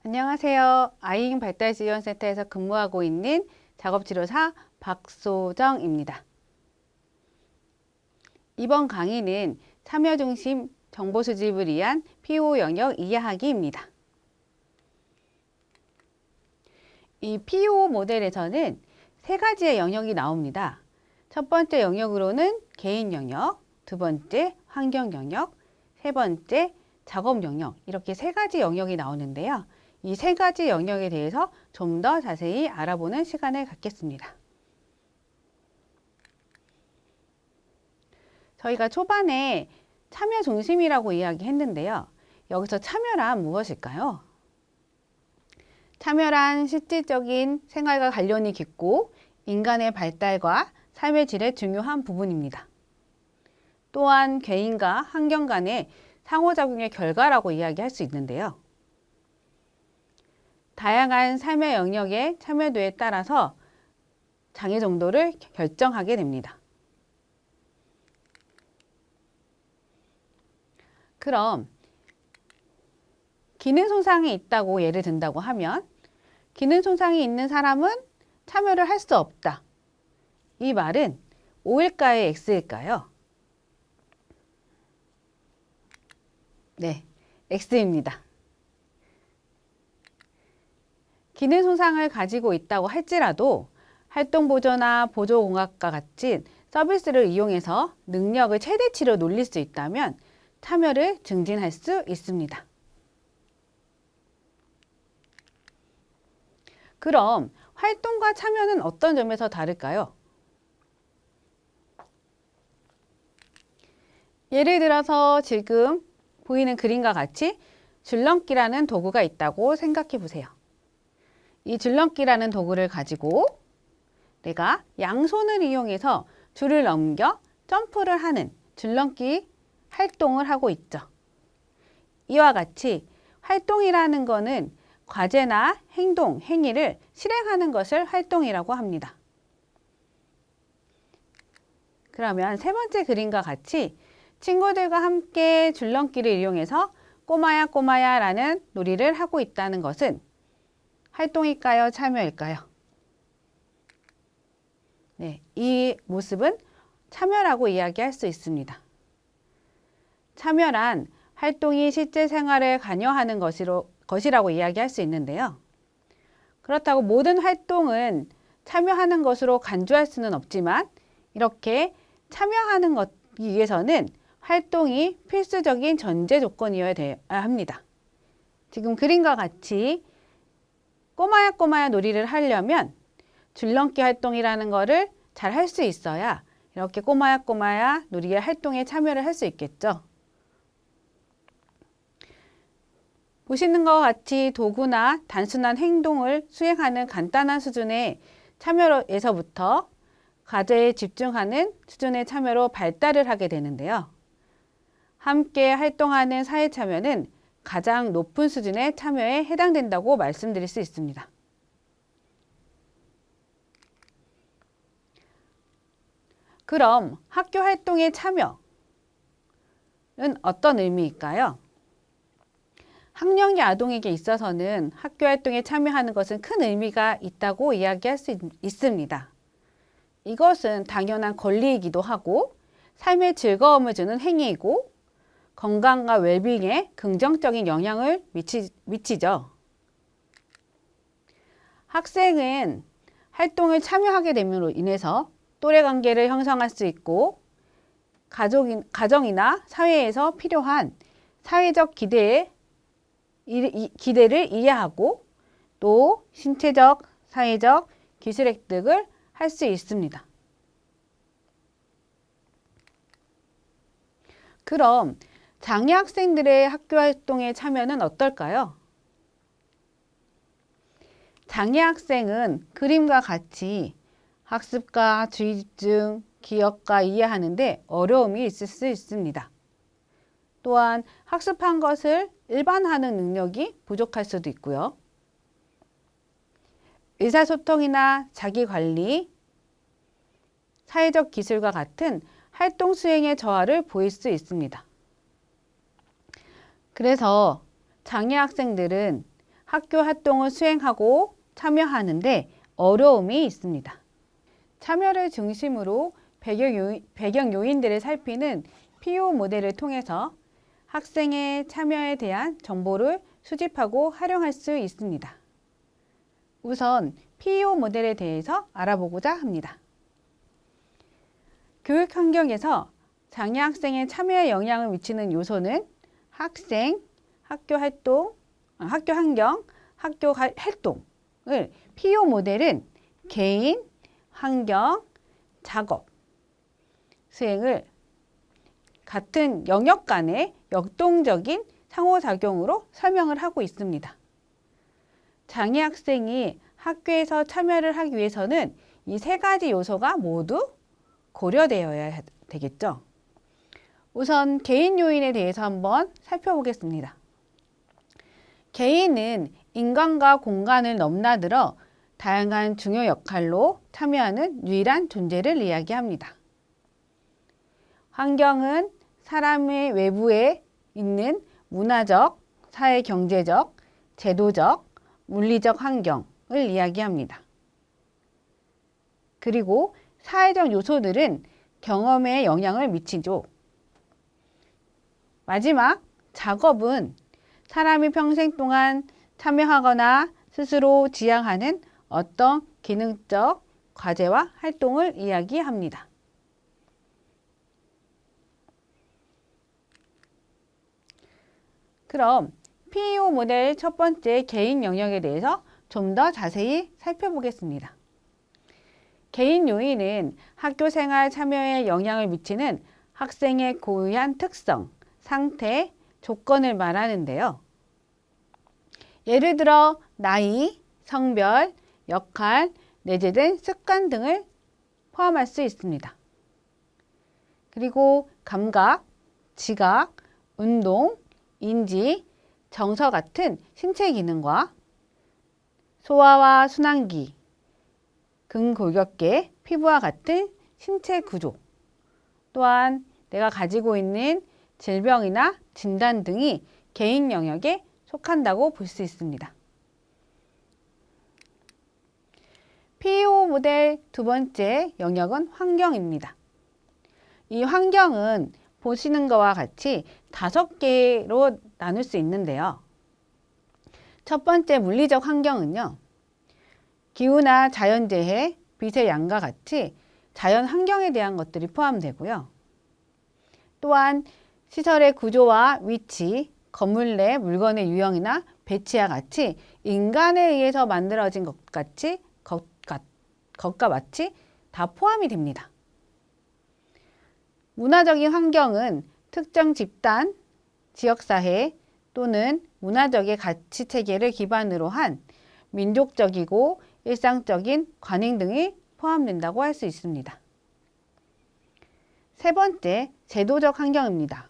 안녕하세요. 아이잉 발달지원센터에서 근무하고 있는 작업치료사 박소정입니다. 이번 강의는 참여중심 정보수집을 위한 PO 영역 이해하기입니다. 이 PO 모델에서는 세 가지의 영역이 나옵니다. 첫 번째 영역으로는 개인 영역, 두 번째 환경 영역, 세 번째 작업 영역, 이렇게 세 가지 영역이 나오는데요. 이 세 가지 영역에 대해서 좀 더 자세히 알아보는 시간을 갖겠습니다. 저희가 초반에 참여 중심이라고 이야기했는데요. 여기서 참여란 무엇일까요? 참여란 실질적인 생활과 관련이 깊고 인간의 발달과 삶의 질에 중요한 부분입니다. 또한 개인과 환경 간의 상호작용의 결과라고 이야기할 수 있는데요. 다양한 삶의 영역의 참여도에 따라서 장애 정도를 결정하게 됩니다. 그럼 기능 손상이 있다고 예를 든다고 하면 기능 손상이 있는 사람은 참여를 할 수 없다. 이 말은 O일까요? X일까요? 네, X입니다. 기능 손상을 가지고 있다고 할지라도 활동보조나 보조공학과 같은 서비스를 이용해서 능력을 최대치로 놀릴 수 있다면 참여를 증진할 수 있습니다. 그럼 활동과 참여는 어떤 점에서 다를까요? 예를 들어서 지금 보이는 그림과 같이 줄넘기라는 도구가 있다고 생각해 보세요. 이 줄넘기라는 도구를 가지고 내가 양손을 이용해서 줄을 넘겨 점프를 하는 줄넘기 활동을 하고 있죠. 이와 같이 활동이라는 것은 과제나 행동, 행위를 실행하는 것을 활동이라고 합니다. 그러면 세 번째 그림과 같이 친구들과 함께 줄넘기를 이용해서 꼬마야 꼬마야 라는 놀이를 하고 있다는 것은 활동일까요? 참여일까요? 네, 이 모습은 참여라고 이야기할 수 있습니다. 참여란 활동이 실제 생활에 관여하는 것이라고 이야기할 수 있는데요. 그렇다고 모든 활동은 참여하는 것으로 간주할 수는 없지만 이렇게 참여하는 것 위해서는 활동이 필수적인 전제 조건이어야 합니다. 지금 그림과 같이 꼬마야 꼬마야 놀이를 하려면 줄넘기 활동이라는 거를 잘 할 수 있어야 이렇게 꼬마야 꼬마야 놀이의 활동에 참여를 할 수 있겠죠. 보시는 것과 같이 도구나 단순한 행동을 수행하는 간단한 수준의 참여에서부터 과제에 집중하는 수준의 참여로 발달을 하게 되는데요. 함께 활동하는 사회 참여는 가장 높은 수준의 참여에 해당된다고 말씀드릴 수 있습니다. 그럼 학교 활동의 참여는 어떤 의미일까요? 학령기 아동에게 있어서는 학교 활동에 참여하는 것은 큰 의미가 있다고 이야기할 수 있습니다. 이것은 당연한 권리이기도 하고 삶의 즐거움을 주는 행위이고 건강과 웰빙에 긍정적인 영향을 미치죠. 학생은 활동을 참여하게 됨으로 인해서 또래 관계를 형성할 수 있고 가정이나 사회에서 필요한 사회적 기대를 이해하고 또 신체적, 사회적 기술 획득을 할 수 있습니다. 그럼 장애 학생들의 학교 활동에 참여는 어떨까요? 장애 학생은 그림과 같이 학습과 주의 집중, 기억과 이해하는 데 어려움이 있을 수 있습니다. 또한 학습한 것을 일반화하는 능력이 부족할 수도 있고요. 의사소통이나 자기관리, 사회적 기술과 같은 활동 수행의 저하를 보일 수 있습니다. 그래서 장애 학생들은 학교 활동을 수행하고 참여하는데 어려움이 있습니다. 참여를 중심으로 배경 요인들을 살피는 PO 모델을 통해서 학생의 참여에 대한 정보를 수집하고 활용할 수 있습니다. 우선 PO 모델에 대해서 알아보고자 합니다. 교육 환경에서 장애 학생의 참여에 영향을 미치는 요소는 학생, 학교 환경, 학교 활동을 PO 모델은 개인, 환경, 작업, 수행을 같은 영역 간의 역동적인 상호작용으로 설명을 하고 있습니다. 장애 학생이 학교에서 참여를 하기 위해서는 이 세 가지 요소가 모두 고려되어야 되겠죠. 우선 개인 요인에 대해서 한번 살펴보겠습니다. 개인은 인간과 공간을 넘나들어 다양한 중요 역할로 참여하는 유일한 존재를 이야기합니다. 환경은 사람의 외부에 있는 문화적, 사회경제적, 제도적, 물리적 환경을 이야기합니다. 그리고 사회적 요소들은 경험에 영향을 미치죠. 마지막, 작업은 사람이 평생 동안 참여하거나 스스로 지향하는 어떤 기능적 과제와 활동을 이야기합니다. 그럼 PEO 모델 첫 번째 개인 영역에 대해서 좀 더 자세히 살펴보겠습니다. 개인 요인은 학교 생활 참여에 영향을 미치는 학생의 고유한 특성, 상태, 조건을 말하는데요. 예를 들어 나이, 성별, 역할, 내재된 습관 등을 포함할 수 있습니다. 그리고 감각, 지각, 운동, 인지, 정서 같은 신체 기능과 소화와 순환기, 근골격계, 피부와 같은 신체 구조, 또한 내가 가지고 있는 질병이나 진단 등이 개인 영역에 속한다고 볼 수 있습니다. PEO 모델 두 번째 영역은 환경입니다. 이 환경은 보시는 것과 같이 5개로 나눌 수 있는데요. 첫 번째 물리적 환경은요. 기후나 자연재해, 빛의 양과 같이 자연 환경에 대한 것들이 포함되고요. 또한 시설의 구조와 위치, 건물 내 물건의 유형이나 배치와 같이 인간에 의해서 만들어진 것과 마치 다 포함이 됩니다. 문화적인 환경은 특정 집단, 지역사회 또는 문화적의 가치체계를 기반으로 한 민족적이고 일상적인 관행 등이 포함된다고 할 수 있습니다. 세 번째, 제도적 환경입니다.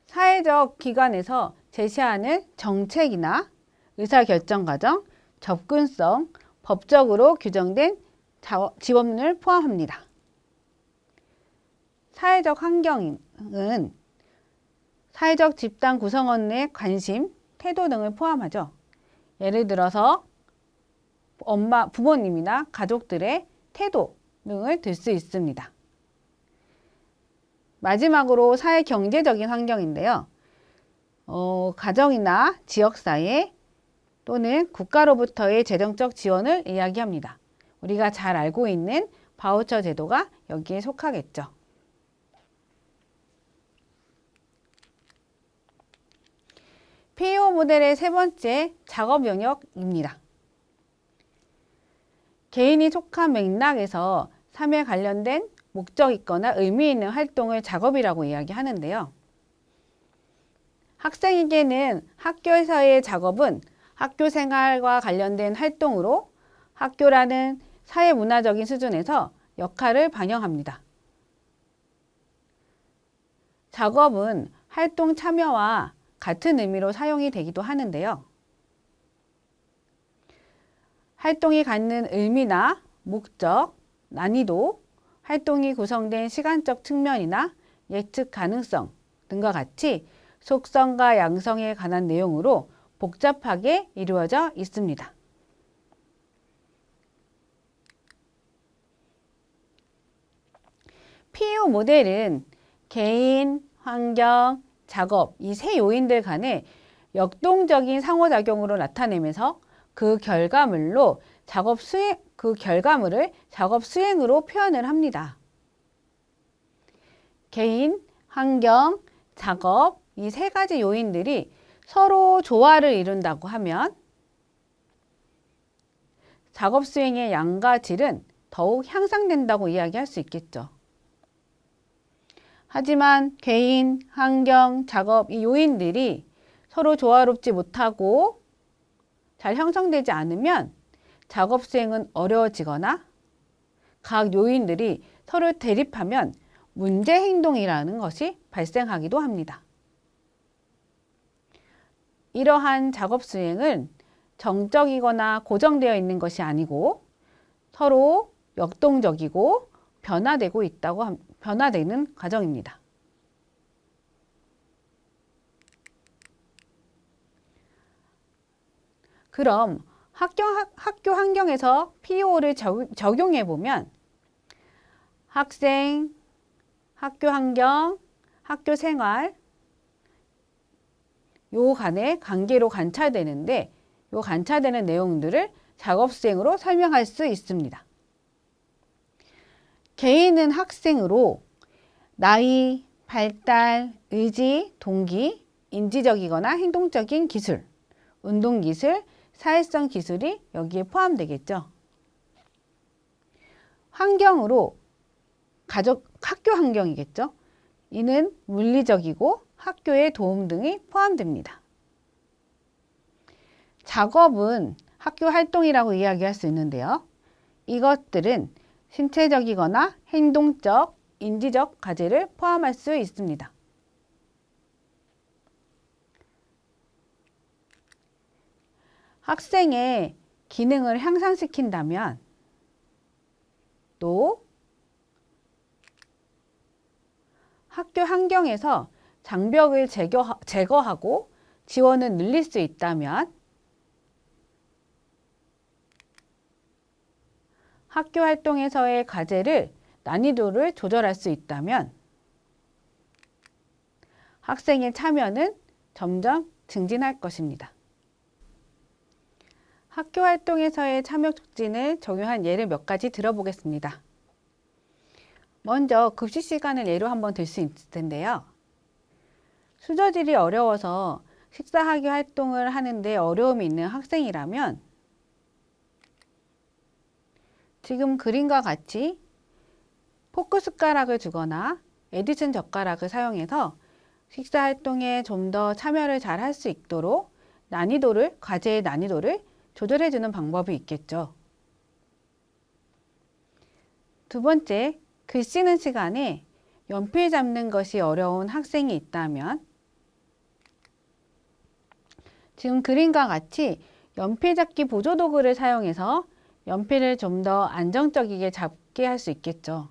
사회적 기관에서 제시하는 정책이나 의사결정 과정, 접근성, 법적으로 규정된 지원을 포함합니다. 사회적 환경은 사회적 집단 구성원의 관심, 태도 등을 포함하죠. 예를 들어서 부모님이나 가족들의 태도 등을 들 수 있습니다. 마지막으로 사회경제적인 환경인데요. 가정이나 지역사회 또는 국가로부터의 재정적 지원을 이야기합니다. 우리가 잘 알고 있는 바우처 제도가 여기에 속하겠죠. PEO 모델의 세 번째 작업 영역입니다. 개인이 속한 맥락에서 삶에 관련된 목적 있거나 의미 있는 활동을 작업이라고 이야기하는데요. 학생에게는 학교에서의 작업은 학교 생활과 관련된 활동으로 학교라는 사회문화적인 수준에서 역할을 반영합니다. 작업은 활동 참여와 같은 의미로 사용이 되기도 하는데요. 활동이 갖는 의미나 목적, 난이도, 활동이 구성된 시간적 측면이나 예측 가능성 등과 같이 속성과 양성에 관한 내용으로 복잡하게 이루어져 있습니다. PEO 모델은 개인, 환경, 작업 이 세 요인들 간의 역동적인 상호작용으로 나타내면서 그 결과물을 작업 수행으로 표현을 합니다. 개인, 환경, 작업 이 세 가지 요인들이 서로 조화를 이룬다고 하면 작업 수행의 양과 질은 더욱 향상된다고 이야기할 수 있겠죠. 하지만 개인, 환경, 작업 이 요인들이 서로 조화롭지 못하고 잘 형성되지 않으면 작업 수행은 어려워지거나 각 요인들이 서로 대립하면 문제 행동이라는 것이 발생하기도 합니다. 이러한 작업 수행은 정적이거나 고정되어 있는 것이 아니고 서로 역동적이고 변화되는 과정입니다. 그럼 학교 환경에서 PEO를 적용해 보면 학생, 학교 환경, 학교 생활 요 간의 관계로 관찰되는데 요 관찰되는 내용들을 작업 수행으로 설명할 수 있습니다. 개인은 학생으로 나이, 발달, 의지, 동기, 인지적이거나 행동적인 기술, 운동기술, 사회성 기술이 여기에 포함되겠죠. 환경으로 학교 환경이겠죠. 이는 물리적이고 학교의 도움 등이 포함됩니다. 작업은 학교 활동이라고 이야기할 수 있는데요. 이것들은 신체적이거나 행동적, 인지적 과제를 포함할 수 있습니다. 학생의 기능을 향상시킨다면 또 학교 환경에서 장벽을 제거하고 지원을 늘릴 수 있다면 학교 활동에서의 과제를 난이도를 조절할 수 있다면 학생의 참여는 점점 증진할 것입니다. 학교 활동에서의 참여 촉진을 적용한 예를 몇 가지 들어보겠습니다. 먼저 급식 시간을 예로 한번 들 수 있을 텐데요. 수저질이 어려워서 식사하기 활동을 하는데 어려움이 있는 학생이라면 지금 그림과 같이 포크 숟가락을 주거나 에디슨 젓가락을 사용해서 식사 활동에 좀 더 참여를 잘 할 수 있도록 과제의 난이도를 조절해 주는 방법이 있겠죠. 두 번째, 글 쓰는 시간에 연필 잡는 것이 어려운 학생이 있다면 지금 그림과 같이 연필 잡기 보조도구를 사용해서 연필을 좀 더 안정적이게 잡게 할 수 있겠죠.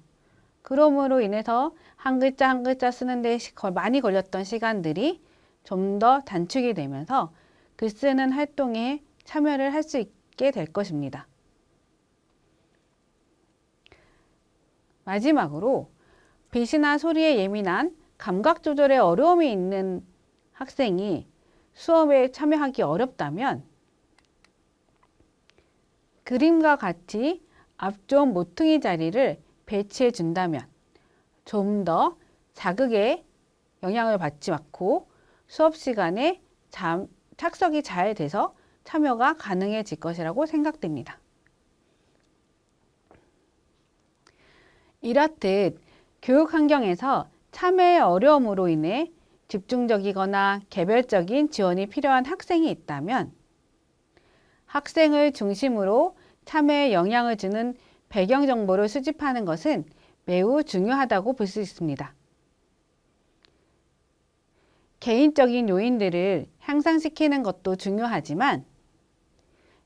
그러므로 인해서 한 글자 한 글자 쓰는데 많이 걸렸던 시간들이 좀 더 단축이 되면서 글 쓰는 활동에 참여를 할 수 있게 될 것입니다. 마지막으로 빛이나 소리에 예민한 감각 조절에 어려움이 있는 학생이 수업에 참여하기 어렵다면 그림과 같이 앞쪽 모퉁이 자리를 배치해 준다면 좀 더 자극에 영향을 받지 않고 수업 시간에 착석이 잘 돼서 참여가 가능해질 것이라고 생각됩니다. 이렇듯 교육 환경에서 참여의 어려움으로 인해 집중적이거나 개별적인 지원이 필요한 학생이 있다면 학생을 중심으로 참여에 영향을 주는 배경 정보를 수집하는 것은 매우 중요하다고 볼 수 있습니다. 개인적인 요인들을 향상시키는 것도 중요하지만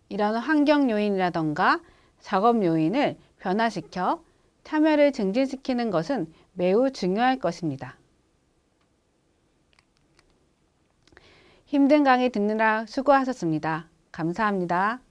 이런 환경 요인이라던가 작업 요인을 변화시켜 참여를 증진시키는 것은 매우 중요할 것입니다. 힘든 강의 듣느라 수고하셨습니다. 감사합니다.